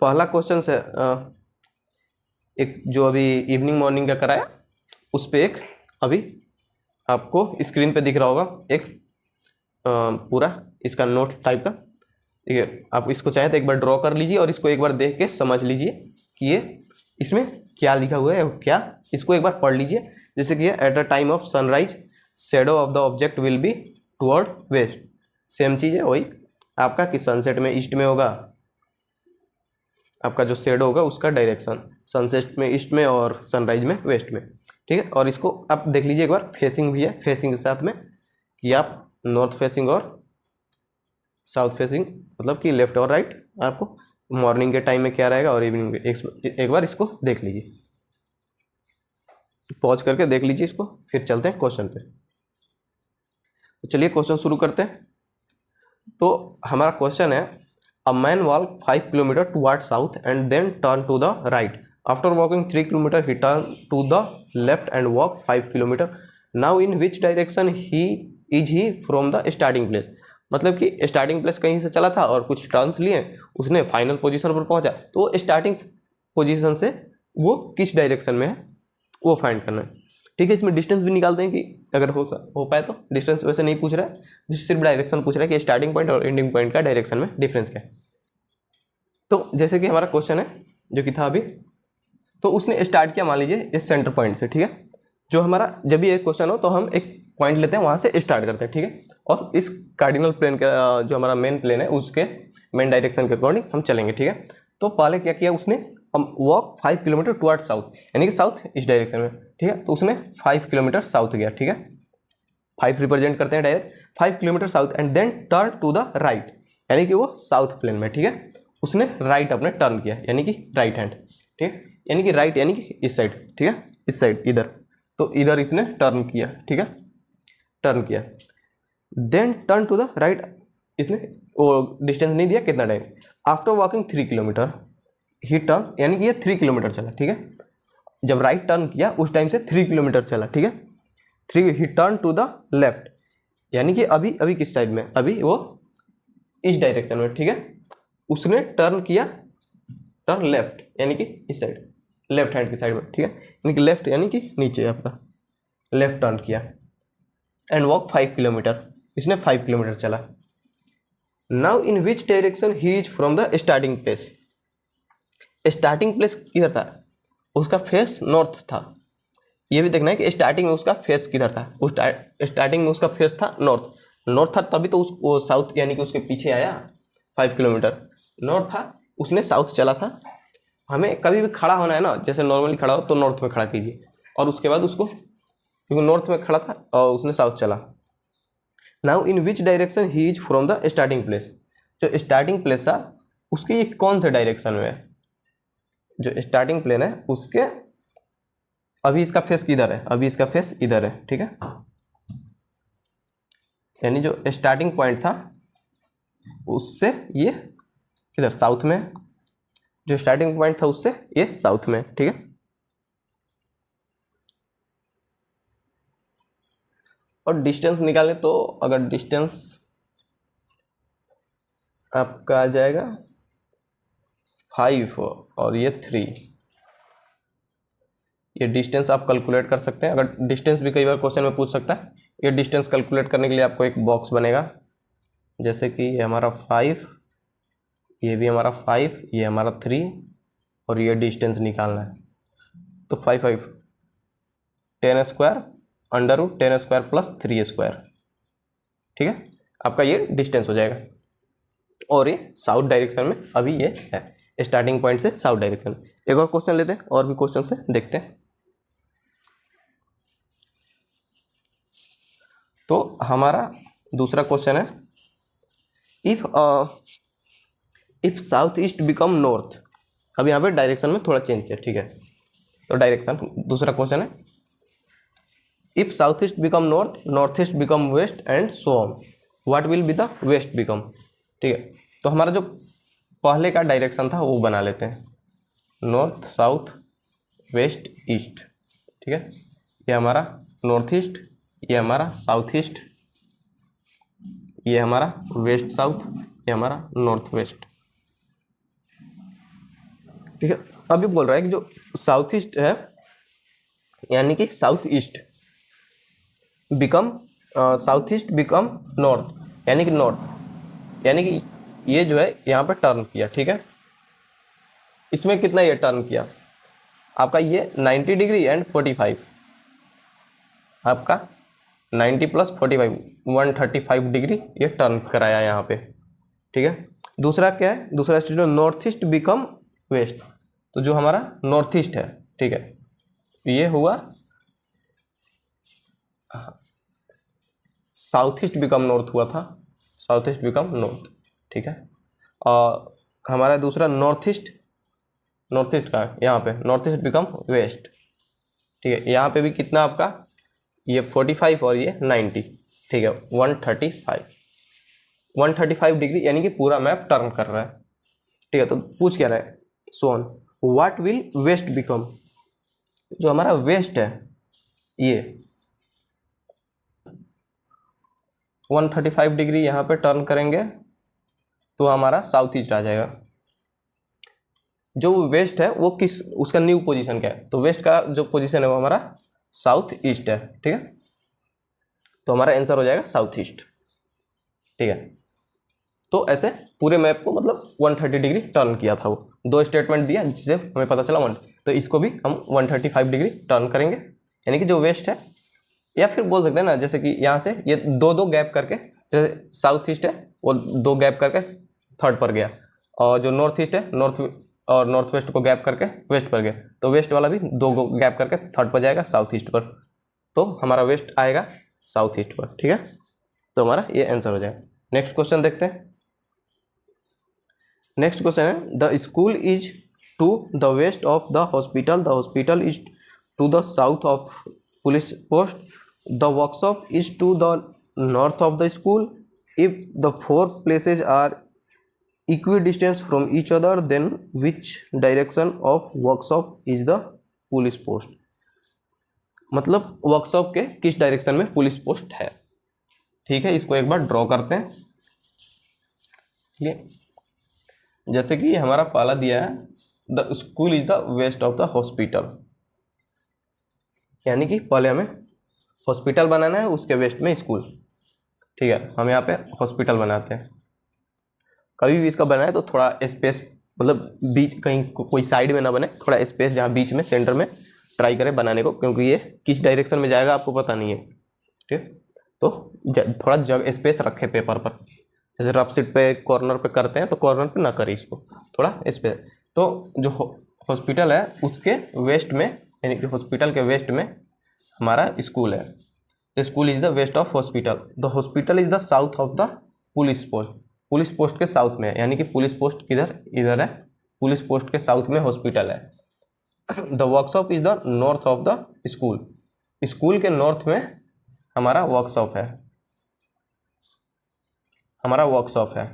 पहला क्वेश्चन है, एक जो अभी इवनिंग मॉर्निंग का कराया उस पर एक अभी आपको स्क्रीन पे दिख रहा होगा एक पूरा इसका नोट टाइप का। ठीक है, आप इसको चाहे तो एक बार ड्रॉ कर लीजिए और इसको एक बार देख के समझ लीजिए कि ये इसमें क्या लिखा हुआ है, क्या इसको एक बार पढ़ लीजिए। जैसे कि at a time of sunrise shadow of the object will be toward west, same चीज़ है वही आपका कि सनसेट में ईस्ट में होगा, आपका जो शेडो होगा उसका डायरेक्शन सनसेट में ईस्ट में और सनराइज में वेस्ट में। ठीक है। और इसको आप देख लीजिए एक बार, फेसिंग भी है, फेसिंग के साथ में कि आप नॉर्थ फेसिंग और साउथ फेसिंग, मतलब कि लेफ्ट और राइट आपको मॉर्निंग के टाइम में क्या रहेगा और इवनिंग में, एक बार इसको देख लीजिए, पॉज करके देख लीजिए इसको, फिर चलते हैं क्वेश्चन पे। तो चलिए क्वेश्चन शुरू करते हैं। तो हमारा क्वेश्चन है, a man walk 5 kilometre toward south and then turn to the right. After walking 3 kilometre he turn to the left and walk 5 kilometre. Now in which direction he from the starting place. मतलब कि starting place कहीं से चला था और कुछ turns लिए, उसने फाइनल पोजीशन पर पहुंचा, तो स्टार्टिंग पोजीशन से वो किस डायरेक्शन में है वो फाइंड करना है। ठीक है, इसमें डिस्टेंस भी निकालते हैं कि अगर हो पाए तो। डिस्टेंस वैसे नहीं पूछ रहा है, सिर्फ डायरेक्शन पूछ रहा है कि स्टार्टिंग पॉइंट और एंडिंग पॉइंट का डायरेक्शन में डिफरेंस क्या है। तो जैसे कि हमारा क्वेश्चन है जो कि था अभी, तो उसने स्टार्ट किया मान लीजिए इस सेंटर पॉइंट से। ठीक है, जो हमारा जब भी एक क्वेश्चन हो तो हम एक पॉइंट लेते हैं, वहां से स्टार्ट करते हैं। ठीक है, और इस कार्डिनल प्लेन का जो हमारा मेन प्लेन है उसके मेन डायरेक्शन के अकॉर्डिंग हम चलेंगे। ठीक है, तो पहले क्या किया उसने, हम वॉक 5 किलोमीटर टुवर्ड साउथ, यानी कि साउथ इस डायरेक्शन में। ठीक है, तो उसने 5 किलोमीटर साउथ गया। ठीक है, 5 रिप्रेजेंट करते हैं direct, 5 kilometre south and then turn to the right, यानी कि वो साउथ प्लेन में। ठीक है, उसने राइट अपने टर्न किया, यानी कि राइट हैंड। ठीक है, यानी कि राइट यानी कि इस साइड। ठीक है, इस साइड इधर, तो इधर इसने टर्न किया। ठीक है, टर्न किया, then turn to the right, इसने वो डिस्टेंस नहीं दिया कितना time. After walking 3 kilometre he turn, यानी कि ये 3 किलोमीटर चला। ठीक है, जब राइट टर्न किया उस टाइम से 3 किलोमीटर चला। ठीक है, 3 he turn to the left, यानी कि अभी अभी किस साइड में, अभी वो इस डायरेक्शन में। ठीक है, उसने टर्न किया, टर्न लेफ्ट यानी कि इस साइड, लेफ्ट हैंड की साइड में। ठीक है, यानी कि लेफ्ट यानी कि नीचे आपका लेफ्ट टर्न किया एंड वॉक 5 किलोमीटर, इसने 5 किलोमीटर चला। Now in which direction he is from the starting place. Starting place किधर था, उसका फेस नॉर्थ था। ये भी देखना है कि स्टार्टिंग में उसका फेस किधर था। उस स्टार्टिंग में उसका फेस था नॉर्थ, नॉर्थ था तभी तो वो साउथ यानी कि उसके पीछे आया 5 किलोमीटर। नॉर्थ था, उसने साउथ चला था। हमें कभी भी खड़ा होना है ना, जैसे नॉर्मली खड़ा हो तो नॉर्थ में खड़ा कीजिए, और उसके बाद उसको, क्योंकि नॉर्थ में खड़ा था और उसने साउथ चला। Now in which direction he is from the starting place. जो स्टार्टिंग प्लेस था उसके ये कौन से डायरेक्शन में है, जो स्टार्टिंग प्लेन है उसके, अभी इसका फेस किधर है, अभी इसका फेस इधर है। ठीक है, यानी जो स्टार्टिंग पॉइंट था उससे ये किधर, साउथ में। जो स्टार्टिंग पॉइंट था उससे ये साउथ में। ठीक है, और डिस्टेंस निकालें तो अगर डिस्टेंस आपका आ जाएगा 5 और ये 3, ये डिस्टेंस आप कैलकुलेट कर सकते हैं। अगर डिस्टेंस भी कई बार क्वेश्चन में पूछ सकता है, ये डिस्टेंस कैलकुलेट करने के लिए आपको एक बॉक्स बनेगा, जैसे कि ये हमारा 5, ये भी हमारा 5, ये हमारा 3, और ये डिस्टेंस निकालना है। तो 5 5 10 square under root 10 square plus 3 square. ठीक है, आपका ये डिस्टेंस हो जाएगा, और ये साउथ डायरेक्शन में अभी ये है, स्टार्टिंग पॉइंट से साउथ डायरेक्शन। एक और क्वेश्चन लेते हैं, और भी क्वेश्चन से देखते हैं। तो हमारा दूसरा क्वेश्चन है, if south east become north. अब यहाँ पे डायरेक्शन में थोड़ा चेंज किया। ठीक है, तो डायरेक्शन, दूसरा क्वेश्चन है, if south east become north, north east become west and so on, what will be the west become. ठीक है, तो हमारा जो पहले का डायरेक्शन था वो बना लेते हैं, नॉर्थ साउथ वेस्ट ईस्ट। ठीक है, ये हमारा नॉर्थ ईस्ट, ये हमारा साउथ ईस्ट, ये हमारा वेस्ट साउथ, ये हमारा नॉर्थ वेस्ट। ठीक है, अभी बोल रहा है कि जो साउथ ईस्ट है, यानी कि south east become, south east become north, यानी कि नॉर्थ, यानी कि ये जो है यहाँ पे टर्न किया। ठीक है, इसमें कितना ये टर्न किया आपका, ये 90 डिग्री एंड 45, आपका 90 प्लस 45 135 डिग्री ये टर्न कराया यहाँ पे। ठीक है, दूसरा क्या है, दूसरा state north east become west, तो जो हमारा नॉर्थ ईस्ट है, ठीक है, ये हुआ साउथ ईस्ट बिकम नॉर्थ हुआ था, साउथ ईस्ट बिकम नॉर्थ, ठीक है। और हमारा दूसरा नॉर्थ ईस्ट, नॉर्थ ईस्ट का यहाँ पे नॉर्थ ईस्ट बिकम वेस्ट, ठीक है। यहाँ पे भी कितना आपका, ये 45 और ये 90, ठीक है, 135 डिग्री, यानी कि पूरा मैप टर्न कर रहा है, ठीक है। तो पूछ क्या रहा है, सोन व्हाट विल वेस्ट बिकम, जो हमारा वेस्ट है ये 135 डिग्री यहाँ पे टर्न करेंगे तो हमारा साउथ ईस्ट आ जाएगा। जो वेस्ट है वो किस, उसका न्यू पोजीशन क्या है, तो वेस्ट का जो पोजीशन है वो हमारा साउथ ईस्ट है, ठीक है। तो हमारा आंसर हो जाएगा साउथ ईस्ट, ठीक है। तो ऐसे पूरे मैप को मतलब 130 डिग्री टर्न किया था वो, दो स्टेटमेंट दिया जिससे हमें पता चला तो इसको भी हम 135 डिग्री टर्न करेंगे, यानी कि जो वेस्ट है, या फिर बोल सकते हैं ना जैसे कि यहाँ से ये दो दो गैप करके, जैसे साउथ ईस्ट है वो दो गैप करके थर्ड पर गया, और जो नॉर्थ ईस्ट है नॉर्थ और नॉर्थ वेस्ट को गैप करके वेस्ट पर गया, तो वेस्ट वाला भी दो गैप करके थर्ड पर जाएगा साउथ ईस्ट पर, तो हमारा वेस्ट आएगा साउथ ईस्ट पर, ठीक है। तो हमारा ये आंसर हो जाएगा। नेक्स्ट क्वेश्चन देखते हैं। नेक्स्ट क्वेश्चन है the school is to the west of the hospital is to the south of police post, the workshop is to the north of the school, if the four places are equidistant from each other then which direction of workshop is the police post, मतलब workshop के किस direction में police post है, ठीक है। इसको एक बार draw करते हैं, ठीक है। जैसे कि हमारा पहला दिया है the school is the west of the hospital, यानी कि पहले हमें हॉस्पिटल बनाना है, उसके वेस्ट में स्कूल, ठीक है। हम यहाँ पे हॉस्पिटल बनाते हैं, कभी भी इसका बनाए तो थोड़ा स्पेस, मतलब बीच कहीं कोई साइड में ना बने, थोड़ा स्पेस जहाँ बीच में सेंटर में ट्राई करें बनाने को, क्योंकि ये किस डायरेक्शन में जाएगा आपको पता नहीं है, ठीक। तो थोड़ा जगह स्पेस रखे पेपर पर, जैसे रफ शीट पे कॉर्नर पे करते हैं तो कॉर्नर पे ना करें इसको, थोड़ा स्पेस। तो जो हॉस्पिटल है उसके वेस्ट में, यानी कि हॉस्पिटल के वेस्ट में हमारा स्कूल है, the school is the west of hospital, the hospital is the south of the police post, police post के साउथ में है, यानी कि पुलिस पोस्ट किधर, इधर है, पुलिस पोस्ट के साउथ में हॉस्पिटल है। The workshop is the north of the school, school के नॉर्थ में हमारा वर्कशॉप है, हमारा वर्कशॉप है।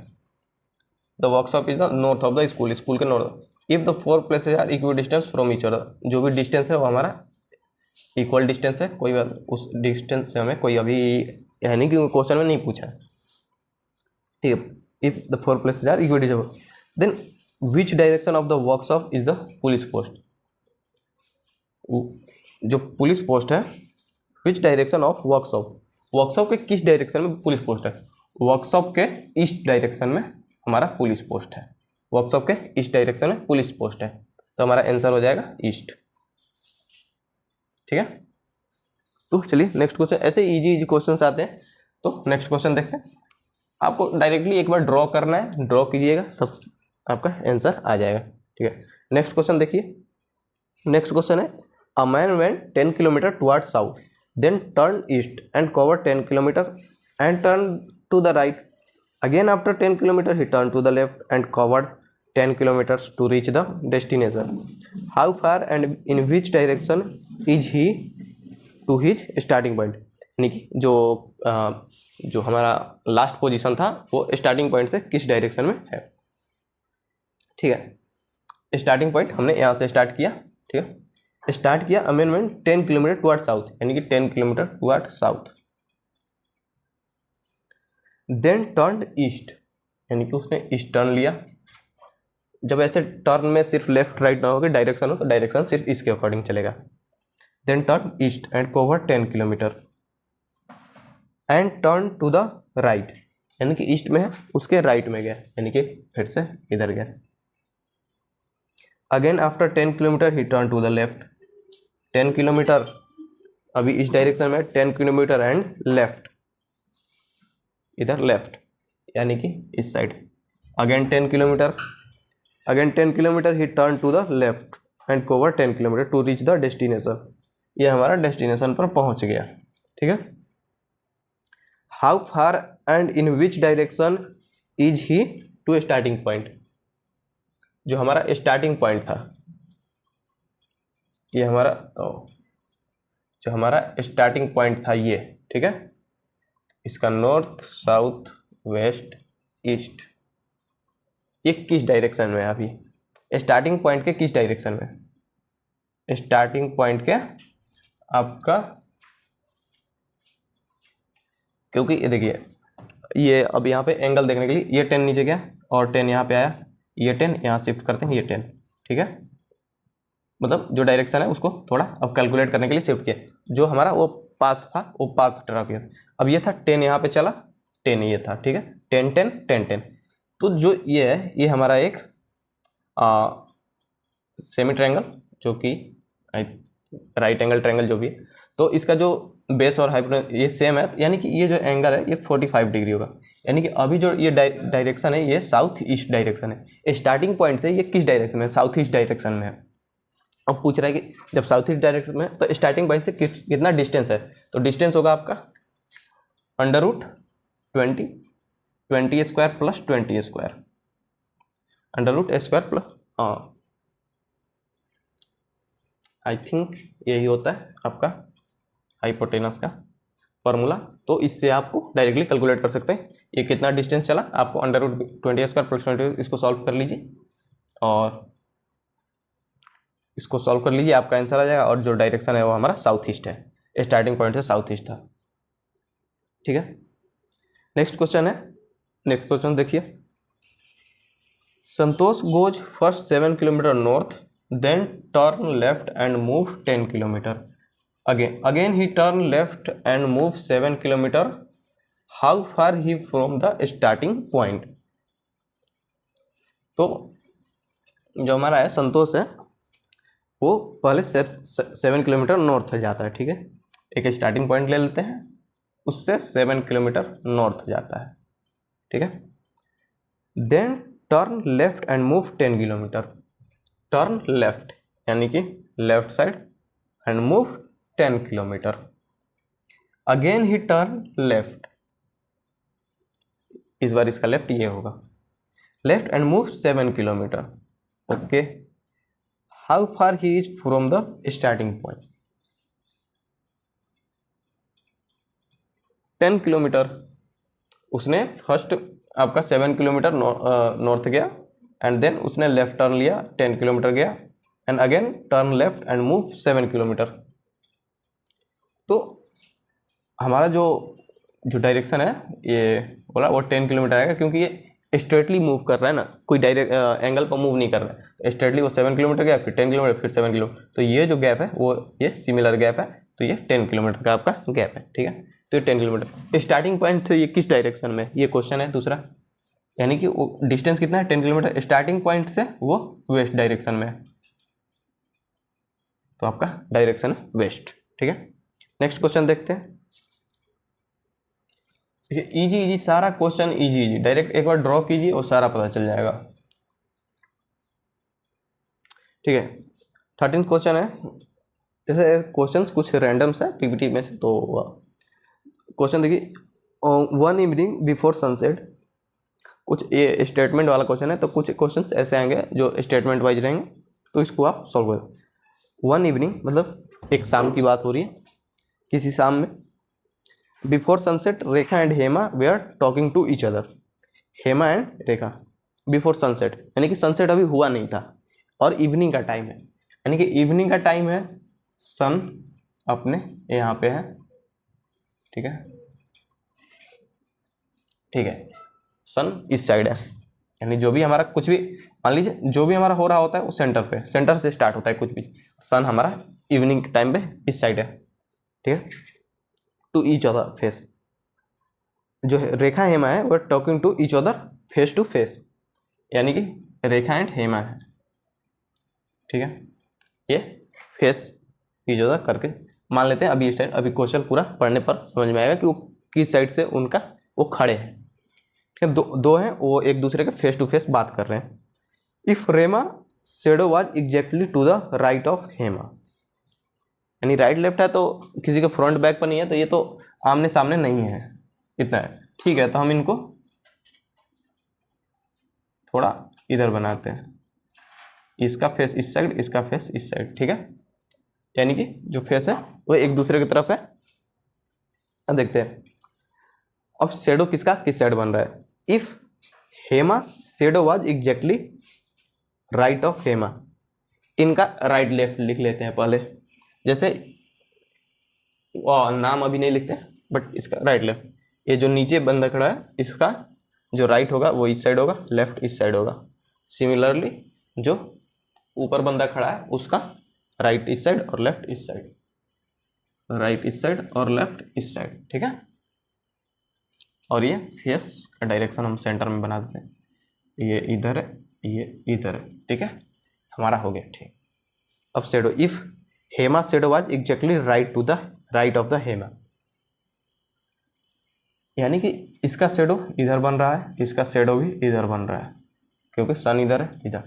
The workshop is the north of the school, school के north. If the four places are equal distance from each other, जो भी distance है वो हमारा इक्वल डिस्टेंस है, कोई उस डिस्टेंस से हमें कोई अभी यानी कि क्वेश्चन में नहीं पूछा, ठीक है। If the four places are equidistant, then which direction of the workshop is the police post? जो पुलिस पोस्ट है, which direction of workshop, workshop के किस डायरेक्शन में पुलिस पोस्ट है, वर्कशॉप के ईस्ट डायरेक्शन में हमारा पुलिस पोस्ट है, वर्कशॉप के ईस्ट डायरेक्शन में पुलिस पोस्ट है, तो हमारा आंसर हो जाएगा ईस्ट, ठीक है। तो चलिए नेक्स्ट क्वेश्चन, ऐसे इजी क्वेश्चंस आते हैं, तो नेक्स्ट क्वेश्चन देखते हैं। आपको डायरेक्टली एक बार ड्रॉ करना है, ड्रॉ कीजिएगा, सब आपका आंसर आ जाएगा, ठीक है। नेक्स्ट क्वेश्चन देखिए। नेक्स्ट क्वेश्चन है a man went 10 kilometre toward south then turn east and cover 10 kilometre and turn to the right, again after 10 kilometre he turn to the left and covered 10 kilometres to reach the destination, how far and in which direction is he to his starting point, यानी कि जो हमारा last position था वो starting point से किस direction में है, ठीक है। स्टार्टिंग पॉइंट हमने यहाँ से स्टार्ट किया, ठीक है। स्टार्ट किया अमेनमेंट 10 किलोमीटर टुवर्ड साउथ, यानी कि 10 kilometre toward south, then turn east, यानी कि उसने ईस्ट टर्न लिया। जब ऐसे टर्न में सिर्फ लेफ्ट राइट ना होगी डायरेक्शन हो, तो डायरेक्शन सिर्फ इसके अकॉर्डिंग चलेगा। Then turn east and cover 10 kilometre and turn to the right, यानी कि ईस्ट में है उसके राइट में गया, यानी कि फिर से इधर गया। Again after 10 kilometre he turn to the left, 10 kilometre अभी इस डायरेक्शन में 10 किलोमीटर एंड लेफ्ट, इधर लेफ्ट, यानी कि इस side. Again 10 kilometre he turn to the left and cover 10 kilometre to reach the destination, ये हमारा डेस्टिनेशन पर पहुंच गया, ठीक है। How far and in which direction is he to starting point, जो हमारा स्टार्टिंग पॉइंट था, ये हमारा जो हमारा स्टार्टिंग पॉइंट था ये, ठीक है, इसका नॉर्थ साउथ वेस्ट ईस्ट, ये किस डायरेक्शन में है अभी, स्टार्टिंग पॉइंट के किस डायरेक्शन में, स्टार्टिंग पॉइंट के आपका, क्योंकि ये देखिए ये अब यहाँ पे एंगल देखने के लिए ये 10 नीचे गया और 10 यहाँ पे आया, ये 10 यहाँ शिफ्ट करते हैं, ये 10, ठीक है, मतलब जो डायरेक्शन है उसको थोड़ा अब कैलकुलेट करने के लिए शिफ्ट किया, जो हमारा वो पाथ था वो पाथ ड्रा किया। अब ये था 10 यहाँ पे चला, 10 ये था, ठीक है, 10 10 10 10, तो जो ये है ये हमारा एक सेमी ट्रायंगल जो कि राइट एंगल ट्रायंगल जो भी है, तो इसका जो बेस और हाइपोटेन्यूज ये सेम है, यानी कि ये जो एंगल है ये 45 डिग्री होगा, यानी कि अभी जो ये डायरेक्शन है ये साउथ ईस्ट डायरेक्शन है, स्टार्टिंग पॉइंट से ये किस डायरेक्शन में, साउथ ईस्ट डायरेक्शन में है। अब पूछ रहा है कि जब साउथ ईस्ट डायरेक्शन में तो स्टार्टिंग पॉइंट से कितना डिस्टेंस है, तो डिस्टेंस होगा आपका √20 20 square plus 20 square, √a square plus I think यही होता है आपका हाइपोटेनस का फॉर्मूला, तो इससे आपको डायरेक्टली कैलकुलेट कर सकते हैं ये कितना डिस्टेंस चला, आपको √20 स्क्वायर प्लस 20 इसको सॉल्व कर लीजिए और इसको सॉल्व कर लीजिए, आपका आंसर आ जाएगा, और जो डायरेक्शन है वो हमारा साउथ ईस्ट है, स्टार्टिंग पॉइंट से साउथ ईस्ट था, ठीक है। नेक्स्ट क्वेश्चन है, नेक्स्ट क्वेश्चन देखिए, Santosh goes first 7 kilometre north then turn left and move 10 kilometre, again he turn left and move 7 kilometer, how far he from the starting point। तो जो हमारा है संतोष है वो पहले 7 किलोमीटर नॉर्थ जाता है, ठीक है, एक स्टार्टिंग पॉइंट ले लेते हैं, उससे 7 किलोमीटर नॉर्थ जाता है, ठीक है, then turn left and move 10 kilometre, turn left यानी कि left side and move 10 kilometre, again he turn left, इस बार इसका लेफ्ट ये होगा, left and move 7 kilometre, okay, how far he is from the starting point, 10 kilometre, उसने first आपका 7 kilometre north गया एंड देन उसने लेफ्ट टर्न लिया, 10 किलोमीटर गया and again turn left and move 7 kilometre, तो हमारा जो डायरेक्शन है ये बोला वो 10 किलोमीटर आएगा, क्योंकि ये स्ट्रेटली मूव कर रहा है ना, कोई डायरेक्ट एंगल पर मूव नहीं कर रहा है, स्ट्रेटली वो 7 किलोमीटर गया, फिर 10 किलोमीटर, फिर 7 किलोमीटर, तो ये जो गैप है वो ये सिमिलर गैप है, तो ये 10 किलोमीटर का आपका गैप है, ठीक है, तो ये 10 किलोमीटर स्टार्टिंग पॉइंट से ये किस डायरेक्शन में, ये क्वेश्चन है दूसरा, यानी कि वो डिस्टेंस कितना है 10 किलोमीटर स्टार्टिंग पॉइंट से, वो वेस्ट डायरेक्शन में है, तो आपका डायरेक्शन है वेस्ट, ठीक है। नेक्स्ट क्वेश्चन देखते हैं, इजी इजी सारा क्वेश्चन इजी इजी, डायरेक्ट एक बार ड्रॉ कीजिए और सारा पता चल जाएगा, ठीक है। 13 क्वेश्चन है, जैसे क्वेश्चंस कुछ रैंडम्स है पीपीटी में से, तो क्वेश्चन देखिए, वन इवनिंग बिफोर सनसेट, कुछ ये स्टेटमेंट वाला क्वेश्चन है, तो कुछ क्वेश्चंस ऐसे आएंगे जो स्टेटमेंट वाइज रहेंगे, तो इसको आप सॉल्व करो। वन इवनिंग मतलब एक शाम की बात हो रही है, किसी शाम में, before sunset Rekha and Hema they are talking to each other, Hema and Rekha before sunset, यानी कि सनसेट अभी हुआ नहीं था और इवनिंग का टाइम है, यानी कि इवनिंग का टाइम है, सन अपने यहाँ पे है, ठीक है, ठीक है, सन इस साइड है, यानी जो भी हमारा कुछ भी मान लीजिए जो भी हमारा हो रहा होता है वो सेंटर पे, सेंटर से स्टार्ट होता है कुछ भी, सन हमारा इवनिंग के टाइम पे इस साइड है, ठीक है, टू ईच अदर फेस, जो है रेखा हेमा है वो talking to each other face to face, यानी कि रेखा एंड हेमा है, ठीक है, ये फेस ईच अदर करके मान लेते हैं। अभी इस टाइम अभी क्वेश्चन पूरा पढ़ने पर समझ में आएगा कि वो किस साइड से उनका वो खड़े हैं, ठीक है, दो हैं वो एक दूसरे के फेस टू फेस बात कर रहे हैं। If Rema shadow was exactly to the right of Hema, यानी राइट लेफ्ट है तो किसी के फ्रंट बैक पर नहीं है, तो ये तो आमने सामने नहीं है, इतना है। ठीक है, तो हम इनको थोड़ा इधर बनाते हैं, इसका फेस इस साइड, इसका फेस इस साइड, ठीक है। यानी कि जो फेस है वो एक दूसरे की तरफ है। अब देखते हैं अब शेडो किसका किस साइड बन रहा है। If Hema shadow was exactly right of Hema, इनका राइट लेफ्ट लिख लेते हैं पहले, जैसे नाम अभी नहीं लिखते बट इसका राइट लेफ्ट, ये जो नीचे बंदा खड़ा है इसका जो राइट होगा वो इस साइड होगा, लेफ्ट इस साइड होगा। सिमिलरली जो ऊपर बंदा खड़ा है उसका राइट इस साइड और लेफ्ट इस साइड, राइट इस साइड और लेफ्ट इस साइड, ठीक है। और ये फेस का डायरेक्शन हम सेंटर में बना देते हैं, ये इधर है, ये इधर है, ठीक है, हमारा हो गया। ठीक, अब shadow, if Hema shadow was exactly right to the right of the Hema, यानी कि इसका शेडो इधर बन रहा है, इसका शेडो भी इधर बन रहा है क्योंकि सन इधर है इधर।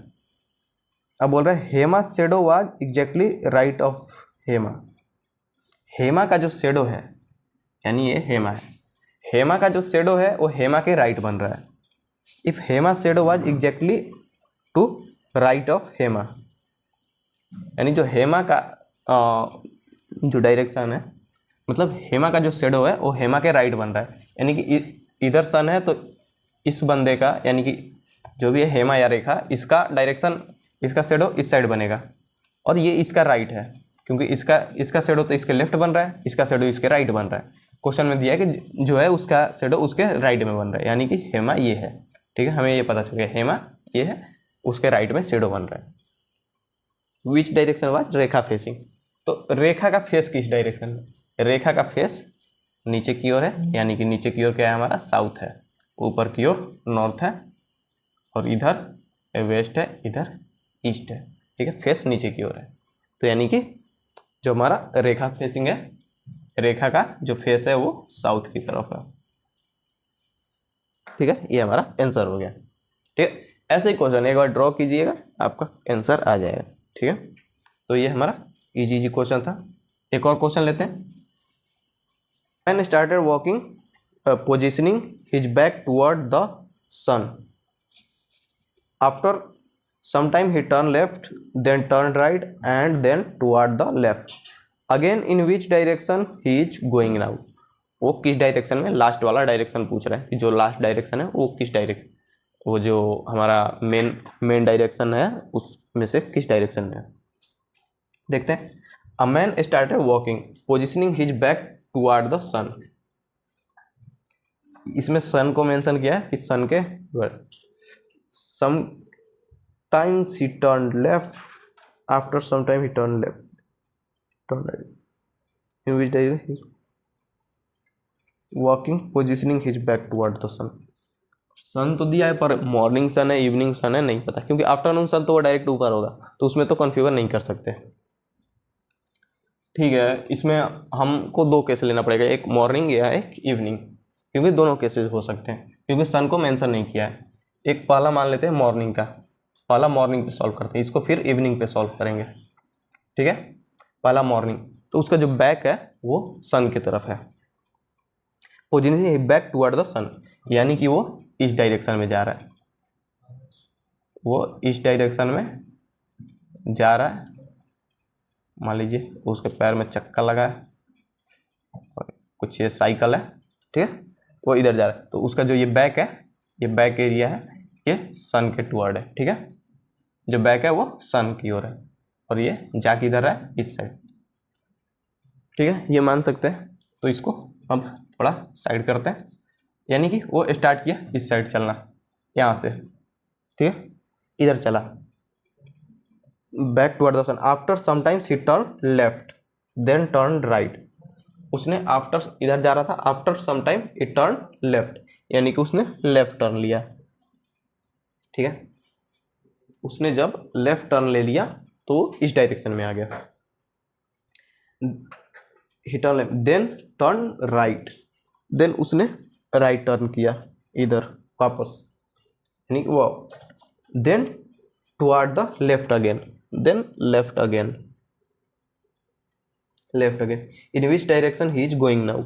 अब बोल रहे हैं Hema shadow was exactly right of Hema, Hema का जो शेडो है यानी ये हेमा है, हेमा का जो शेडो है वो हेमा के राइट बन रहा है। If Hema shadow was exactly to right of Hema, यानी जो हेमा का जो डायरेक्शन है, मतलब हेमा का जो शेडो है वो हेमा के राइट बन रहा है, यानी कि इधर सन है तो इस बंदे का यानी कि जो भी है हेमा या रेखा, इसका डायरेक्शन, इसका शेडो इस साइड बनेगा और ये इसका राइट है क्योंकि इसका शेडो तो इसके लेफ्ट बन रहा है, इसका शेडो इसके राइट बन रहा है। क्वेश्चन में दिया है कि जो है उसका शेडो उसके राइट में बन रहा है, यानी कि हेमा ये है, ठीक है, हमें ये पता चल गया हेमा ये है, उसके राइट में शेडो बन रहा है। Which direction was Rekha facing, तो रेखा का फेस किस डायरेक्शन में, रेखा का फेस नीचे की ओर है, यानी कि नीचे की ओर क्या है हमारा साउथ है, ऊपर की ओर नॉर्थ है और इधर वेस्ट है, इधर ईस्ट है, ठीक है, फेस नीचे की ओर है। तो यानी कि जो हमारा रेखा फेसिंग है, रेखा का जो फेस है वो साउथ की तरफ है, ठीक है, ये हमारा आंसर हो गया। ठीक है, ऐसे ही क्वेश्चन एक बार ड्रॉ कीजिएगा आपका आंसर आ जाएगा, ठीक है। तो ये हमारा इजी क्वेश्चन था। एक और क्वेश्चन लेते हैं। Man started walking positioning his back toward the sun, after some time he turned left, then turned right and then toward the left, again in which direction he is going now, वो किस direction में, last वाला direction पूछ रहा है कि जो last direction है वो किस डायरेक्शन, वो जो हमारा मेन डायरेक्शन है उसमें से किस डायरेक्शन में है। देखते हैं, a man started walking positioning his back toward the sun, इसमें सन को मेंशन किया है कि सन के सम times he turned left, after some time he turned left, turned right, in which direction he is walking positioning his back toward the sun, सन तो दिया है पर मॉर्निंग सन है इवनिंग सन है नहीं पता, क्योंकि आफ्टरनून सन तो वो डायरेक्ट ऊपर होगा तो उसमें तो कन्फ्यूजन नहीं कर सकते। ठीक है, इसमें हमको दो केस लेना पड़ेगा, एक मॉर्निंग या एक इवनिंग, क्योंकि दोनों केसेस हो सकते हैं क्योंकि सन को मेंशन नहीं किया है। एक पहला मान लेते हैं मॉर्निंग का, पहला मॉर्निंग पे सॉल्व करते हैं, इसको फिर इवनिंग पे सॉल्व करेंगे, ठीक है। पहला मॉर्निंग, तो उसका जो बैक है वो सन की तरफ है, पोजीशन बैक टुवर्ड द सन, यानी कि वो इस डायरेक्शन में जा रहा है, वो इस डायरेक्शन में जा रहा है। मान लीजिए उसके पैर में चक्का लगा है, कुछ ये साइकिल है, ठीक है, वो इधर जा रहा है, तो उसका जो ये बैक है, ये बैक एरिया है, ये सन के टुवर्ड है, ठीक है, जो बैक है वो सन की ओर है और ये जा किधर है, इस साइड, ठीक है, ये मान सकते हैं। तो इसको अब थोड़ा साइड करते हैं, यानी कि वो स्टार्ट किया इस साइड चलना, यहाँ से, ठीक है, इधर चला back toward the sun, after sometimes he turn left then turn right, उसने आफ्टर इधर जा रहा था, after some time he turn left, यानी कि उसने लेफ्ट टर्न लिया, ठीक है, उसने जब लेफ्ट टर्न ले लिया तो इस डायरेक्शन में आ गया, he turn left then turn right, then उसने राइट टर्न किया इधर वापस, यानी वो then toward the left again, then left again, left again. In which direction he is going now,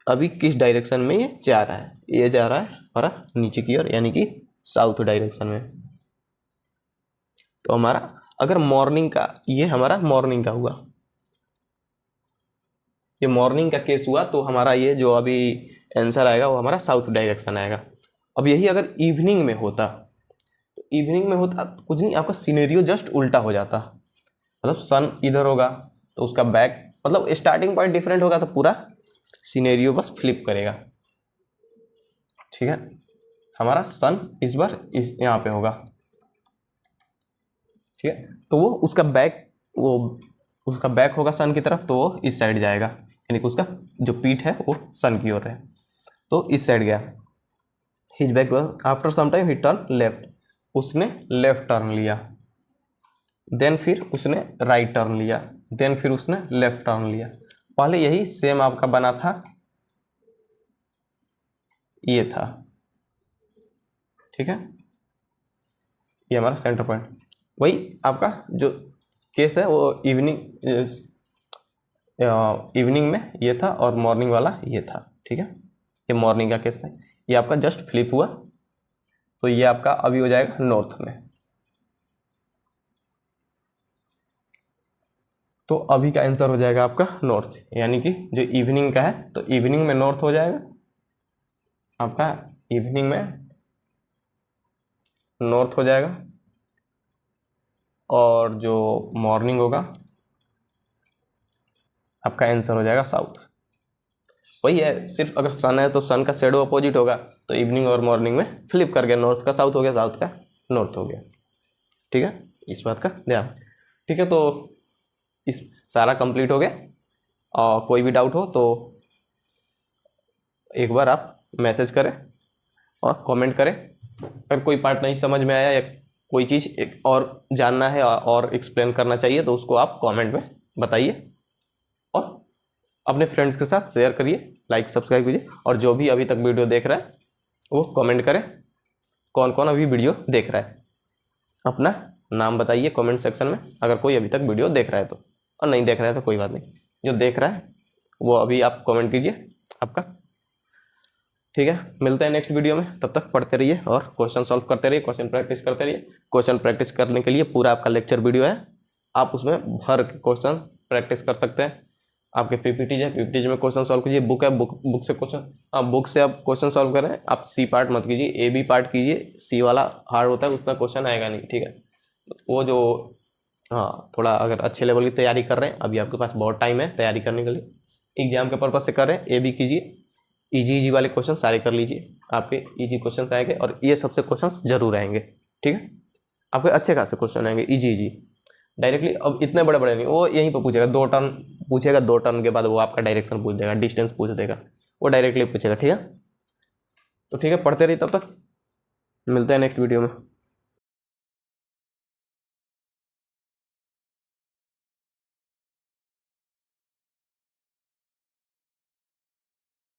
अभी किस डायरेक्शन में ये जा रहा है, ये जा रहा है हमारा नीचे की ओर यानी कि साउथ डायरेक्शन में। तो हमारा अगर मॉर्निंग का, ये हमारा मॉर्निंग का हुआ, ये मॉर्निंग का केस हुआ तो हमारा ये जो अभी आंसर आएगा वो हमारा साउथ डायरेक्शन आएगा। अब यही अगर इवनिंग में होता, तो इवनिंग में होता तो कुछ नहीं, आपका सिनेरियो जस्ट उल्टा हो जाता। मतलब सन इधर होगा तो उसका बैक, मतलब स्टार्टिंग पॉइंट डिफरेंट होगा तो पूरा सिनेरियो बस फ्लिप करेगा। ठीक है, हमारा सन इस बार इस यहाँ पे होगा। ठीक है, तो वो उसका बैक, वो उसका बैक होगा सन की तरफ, तो वो इस साइड जाएगा, यानी कि उसका जो पीठ है वो सन की ओर है, तो इस साइड गया। His back, after some time he turn left, उसने लेफ्ट टर्न लिया। देन फिर उसने राइट टर्न लिया, देन फिर उसने लेफ्ट टर्न लिया। पहले यही सेम आपका बना था, ये था। ठीक है, ये हमारा सेंटर पॉइंट। वही आपका जो केस है वो इवनिंग में ये था और मॉर्निंग वाला ये था। ठीक है, ये मॉर्निंग का केस है, ये आपका जस्ट फ्लिप हुआ, तो ये आपका अभी हो जाएगा नॉर्थ में। तो अभी का आंसर हो जाएगा आपका नॉर्थ, यानी कि जो इवनिंग का है तो इवनिंग में नॉर्थ हो जाएगा आपका, इवनिंग में नॉर्थ हो जाएगा, और जो मॉर्निंग होगा आपका आंसर हो जाएगा साउथ। वही है, सिर्फ अगर सन है तो सन का शेडो अपोजिट होगा, तो इवनिंग और मॉर्निंग में फ्लिप कर गया, नॉर्थ का साउथ हो गया, साउथ का नॉर्थ हो गया। ठीक है, इस बात का ध्यान। ठीक है, तो इस सारा कंप्लीट हो गया, और कोई भी डाउट हो तो एक बार आप मैसेज करें और कमेंट करें। अगर कोई पार्ट नहीं समझ में आया या कोई चीज़ और जानना है और एक्सप्लेन करना चाहिए तो उसको आप कमेंट में बताइए, और अपने फ्रेंड्स के साथ शेयर करिए, लाइक सब्सक्राइब कीजिए, और जो भी अभी तक वीडियो देख रहा है वो कमेंट करें कौन कौन अभी वीडियो देख रहा है। अपना नाम बताइए कमेंट सेक्शन में, अगर कोई अभी तक वीडियो देख रहा है तो, और नहीं देख रहा है तो कोई बात नहीं, जो देख रहा है वो अभी आप कमेंट कीजिए आपका। ठीक है, मिलते हैं नेक्स्ट वीडियो में, तब तक पढ़ते रहिए और क्वेश्चन सॉल्व करते रहिए, क्वेश्चन प्रैक्टिस करते रहिए। क्वेश्चन प्रैक्टिस करने के लिए पूरा आपका लेक्चर वीडियो है, आप उसमें भर के क्वेश्चन प्रैक्टिस कर सकते हैं। आपके पीपीटीज है, पीपीटीज में क्वेश्चन सॉल्व कीजिए, बुक है, बुक से क्वेश्चन, बुक से आप क्वेश्चन सॉल्व करें। आप सी पार्ट मत कीजिए, ए बी पार्ट कीजिए, सी वाला हार्ड होता है, उतना क्वेश्चन आएगा नहीं। ठीक है, वो जो, हाँ, थोड़ा अगर अच्छे लेवल की तैयारी कर रहे हैं, अभी आपके पास बहुत टाइम है तैयारी करने के लिए, एग्जाम के पर्पज से कर रहे हैं, ए बी कीजिए, इजी वाले क्वेश्चन सारे कर लीजिए, आपके इजी क्वेश्चन आएंगे, और ये सबसे क्वेश्चन जरूर आएंगे। ठीक है, आपके अच्छे खासे क्वेश्चन आएंगे इजी डायरेक्टली। अब इतने बड़े बड़े नहीं, वो यहीं पर पूछेगा, 2 टर्न पूछेगा, 2 टर्न के बाद वो आपका डायरेक्शन पूछ देगा, डिस्टेंस पूछ देगा, वो डायरेक्टली पूछेगा। ठीक है, तो ठीक है, पढ़ते रहिए, तब तक मिलते हैं नेक्स्ट वीडियो में।